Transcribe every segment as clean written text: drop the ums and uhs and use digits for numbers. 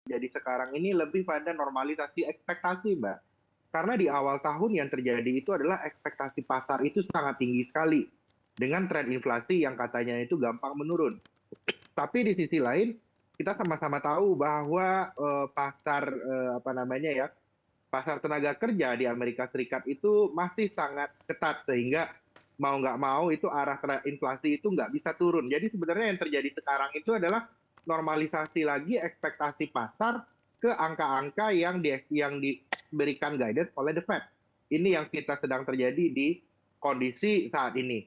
jadi sekarang ini lebih pada normalisasi ekspektasi, Mbak. Karena di awal tahun yang terjadi itu adalah ekspektasi pasar itu sangat tinggi sekali dengan tren inflasi yang katanya itu gampang menurun. Tapi di sisi lain kita sama-sama tahu bahwa pasar apa namanya ya, pasar tenaga kerja di Amerika Serikat itu masih sangat ketat sehingga mau nggak mau itu arah inflasi itu nggak bisa turun. Jadi sebenarnya yang terjadi sekarang itu adalah normalisasi lagi ekspektasi pasar ke angka-angka yang diberikan guidance oleh The Fed. Ini yang kita sedang terjadi di kondisi saat ini.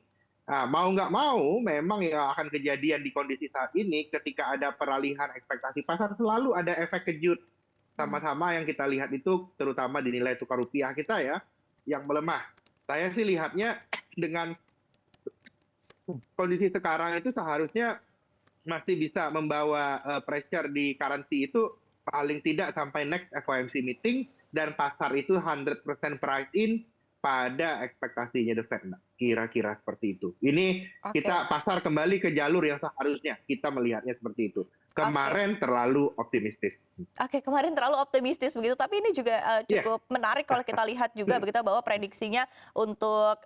Nah, mau nggak mau, memang yang akan kejadian di kondisi saat ini, ketika ada peralihan ekspektasi pasar, selalu ada efek kejut sama-sama yang kita lihat itu terutama di nilai tukar rupiah kita ya yang melemah. Saya sih lihatnya dengan kondisi sekarang itu seharusnya masih bisa membawa pressure di currency itu paling tidak sampai next FOMC meeting dan pasar itu 100% price in pada ekspektasinya The Fed. Kira-kira seperti itu. Ini Oke, kita pasar kembali ke jalur yang seharusnya kita melihatnya seperti itu. oke. Kemarin terlalu optimistis. Oke, kemarin terlalu optimistis begitu, tapi ini juga, Ya, cukup menarik kalau kita lihat juga begitu bahwa prediksinya untuk,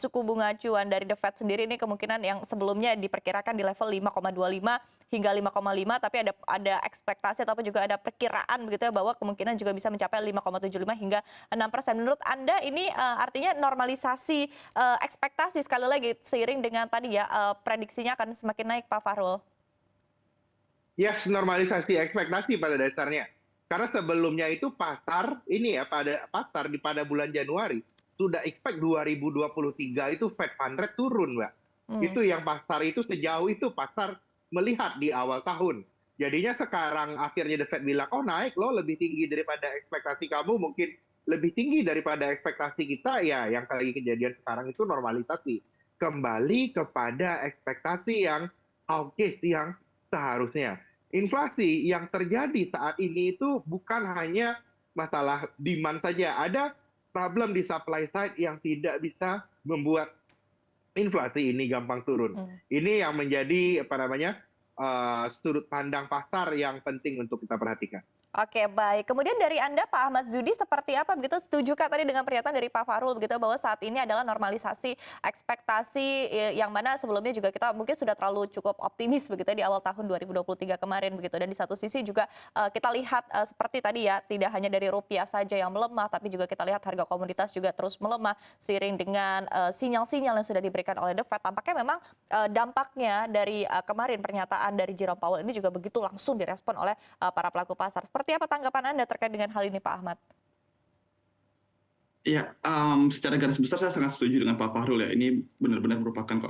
suku bunga acuan dari The Fed sendiri ini kemungkinan yang sebelumnya diperkirakan di level 5,25 hingga 5,5, tapi ada ekspektasi ataupun juga ada perkiraan begitu ya bahwa kemungkinan juga bisa mencapai 5,75 hingga 6%. Menurut Anda ini, artinya normalisasi, ekspektasi sekali lagi seiring dengan tadi ya, prediksinya akan semakin naik Pak Fahrul? yes, normalisasi ekspektasi pada dasarnya. Karena sebelumnya itu pasar ini ya pada bulan Januari sudah expect 2023 itu Fed Fund Rate turun, Mbak. Mmm. Itu yang pasar itu sejauh itu pasar melihat di awal tahun. Jadinya sekarang akhirnya The Fed bilang, oh naik loh lebih tinggi daripada ekspektasi kamu, mungkin lebih tinggi daripada ekspektasi kita, ya yang lagi kejadian sekarang itu normalisasi. Kembali kepada ekspektasi yang hawkish yang seharusnya. Inflasi yang terjadi saat ini itu bukan hanya masalah demand saja, ada problem di supply side yang tidak bisa membuat inflasi ini gampang turun. Mmm. Ini yang menjadi apa namanya sudut pandang pasar yang penting untuk kita perhatikan. Oke, baik. Kemudian dari Anda, Pak Ahmad Zudi, seperti apa begitu? Setujukah tadi dengan pernyataan dari Pak Fahrul begitu bahwa saat ini adalah normalisasi ekspektasi yang mana sebelumnya juga kita mungkin sudah terlalu cukup optimis begitu ya di awal tahun 2023 kemarin begitu. Dan di satu sisi juga kita lihat seperti tadi ya, tidak hanya dari rupiah saja yang melemah, tapi juga kita lihat harga komoditas juga terus melemah seiring dengan sinyal-sinyal yang sudah diberikan oleh The Fed. Tampaknya memang dampaknya dari kemarin pernyataan dari Jerome Powell ini juga begitu langsung direspon oleh para pelaku pasar. Seperti apa tanggapan Anda terkait dengan hal ini, Pak Ahmad? Iya, secara garis besar saya sangat setuju dengan Pak Fahrul ya. Ini benar-benar merupakan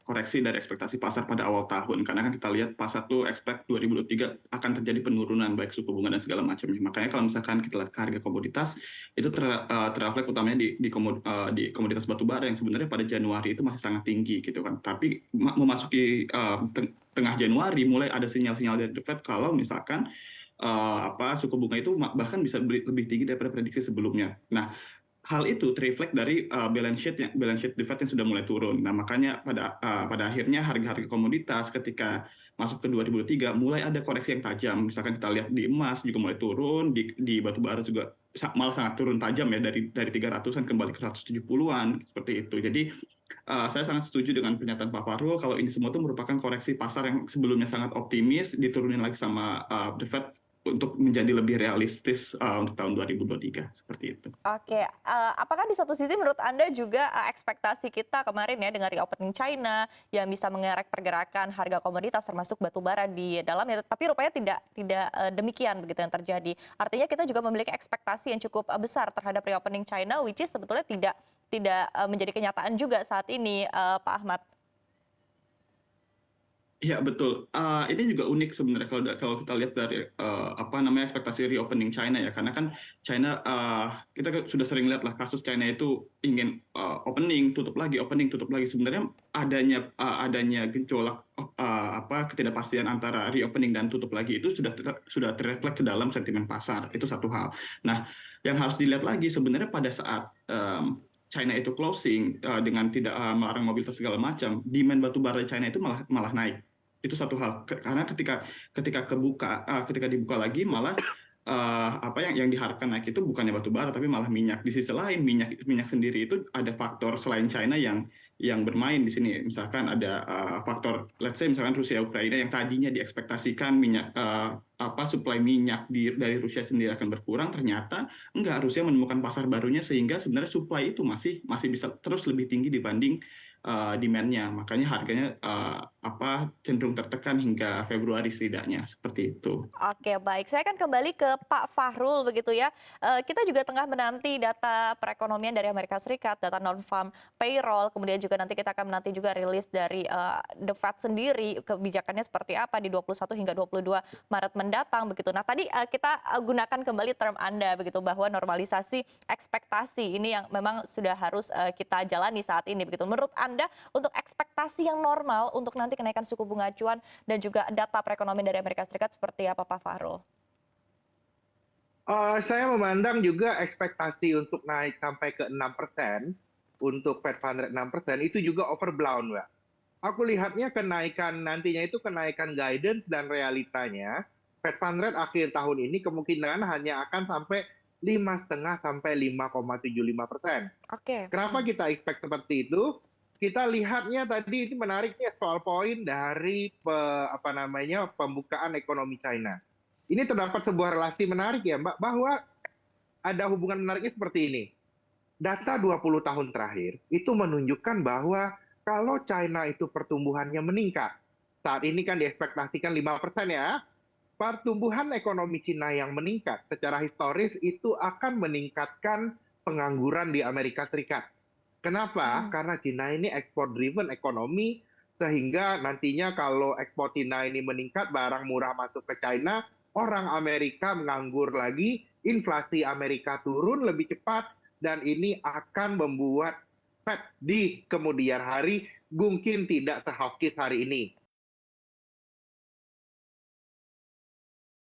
koreksi dari ekspektasi pasar pada awal tahun. Karena kan kita lihat pasar tuh expect 2023 akan terjadi penurunan baik suku bunga dan segala macamnya. Makanya kalau misalkan kita lihat ke harga komoditas, itu terreflek utamanya di komoditas batu bara yang sebenarnya pada Januari itu masih sangat tinggi gitu kan. Tapi memasuki tengah Januari mulai ada sinyal-sinyal dari The Fed kalau misalkan suku bunga itu bahkan bisa lebih tinggi daripada prediksi sebelumnya. Nah, hal itu terrefleks dari balance sheet The Fed yang sudah mulai turun. Nah, makanya pada akhirnya harga-harga komoditas ketika masuk ke 2023 mulai ada koreksi yang tajam. Misalkan kita lihat di emas juga mulai turun, di batu bara juga malah sangat turun tajam ya dari 300-an kembali ke 170-an seperti itu. Jadi saya sangat setuju dengan pernyataan Pak Fahrul kalau ini semua itu merupakan koreksi pasar yang sebelumnya sangat optimis diturunin lagi sama The Fed untuk menjadi lebih realistis untuk tahun 2023 seperti itu. Oke, apakah di satu sisi menurut Anda juga, ekspektasi kita kemarin ya dengan reopening China yang bisa mengerek pergerakan harga komoditas termasuk batu bara di dalamnya, tapi rupanya tidak, demikian begitu yang terjadi. Artinya kita juga memiliki ekspektasi yang cukup, besar terhadap reopening China which is sebetulnya tidak, menjadi kenyataan juga saat ini, Pak Ahmad. Iya betul. Ini juga unik sebenarnya kalau kita lihat dari ekspektasi reopening China ya, karena kan China kita sudah sering lihat lah kasus China itu ingin opening tutup lagi. Sebenarnya adanya gejolak ketidakpastian antara reopening dan tutup lagi itu sudah terrefleks ke dalam sentimen pasar. Itu satu hal. Nah, yang harus dilihat lagi sebenarnya pada saat China itu closing dengan tidak melarang mobilitas segala macam, demand batu bara China itu malah naik Itu satu hal, karena ketika dibuka lagi malah apa yang diharapkan naik itu bukannya batu bara tapi malah minyak. Di sisi lain minyak sendiri itu ada faktor selain China yang bermain di sini. Misalkan ada faktor, let's say misalkan Rusia Ukraina yang tadinya diekspektasikan minyak supply minyak dari Rusia sendiri akan berkurang, ternyata enggak, Rusia menemukan pasar barunya sehingga sebenarnya supply itu masih bisa terus lebih tinggi dibanding demand-nya. Makanya harganya cenderung tertekan hingga Februari setidaknya, seperti itu. Oke, baik. Saya akan kembali ke Pak Fahrul begitu ya. Kita juga tengah menanti data perekonomian dari Amerika Serikat, data non-farm payroll, kemudian juga nanti kita akan menanti juga rilis dari The Fed sendiri, kebijakannya seperti apa di 21 hingga 22 Maret mendatang begitu. Nah, tadi kita gunakan kembali term Anda begitu bahwa normalisasi ekspektasi ini yang memang sudah harus kita jalani saat ini begitu. Menurut Anda untuk ekspektasi yang normal untuk nanti kenaikan suku bunga acuan dan juga data perekonomian dari Amerika Serikat seperti apa Pak Fahrul? Saya memandang juga ekspektasi untuk naik sampai ke 6%, untuk Fed Fund Rate 6%, itu juga overblown, Mbak. Aku lihatnya kenaikan nantinya itu kenaikan guidance dan realitanya, Fed Fund Rate akhir tahun ini kemungkinan hanya akan sampai 5,5 sampai 5,75%. Oke. Kenapa kita expect seperti itu? Kita lihatnya tadi itu menariknya soal poin dari pembukaan ekonomi China. Ini terdapat sebuah relasi menarik ya Mbak, bahwa ada hubungan menariknya seperti ini. Data 20 tahun terakhir itu menunjukkan bahwa kalau China itu pertumbuhannya meningkat, saat ini kan diekspektasikan 5% ya, pertumbuhan ekonomi Cina yang meningkat secara historis itu akan meningkatkan pengangguran di Amerika Serikat. Kenapa? Karena Cina ini export driven ekonomi, sehingga nantinya kalau ekspor Cina ini meningkat, barang murah masuk ke China, orang Amerika menganggur lagi, inflasi Amerika turun lebih cepat, dan ini akan membuat Fed di kemudian hari mungkin tidak sehawkish hari ini.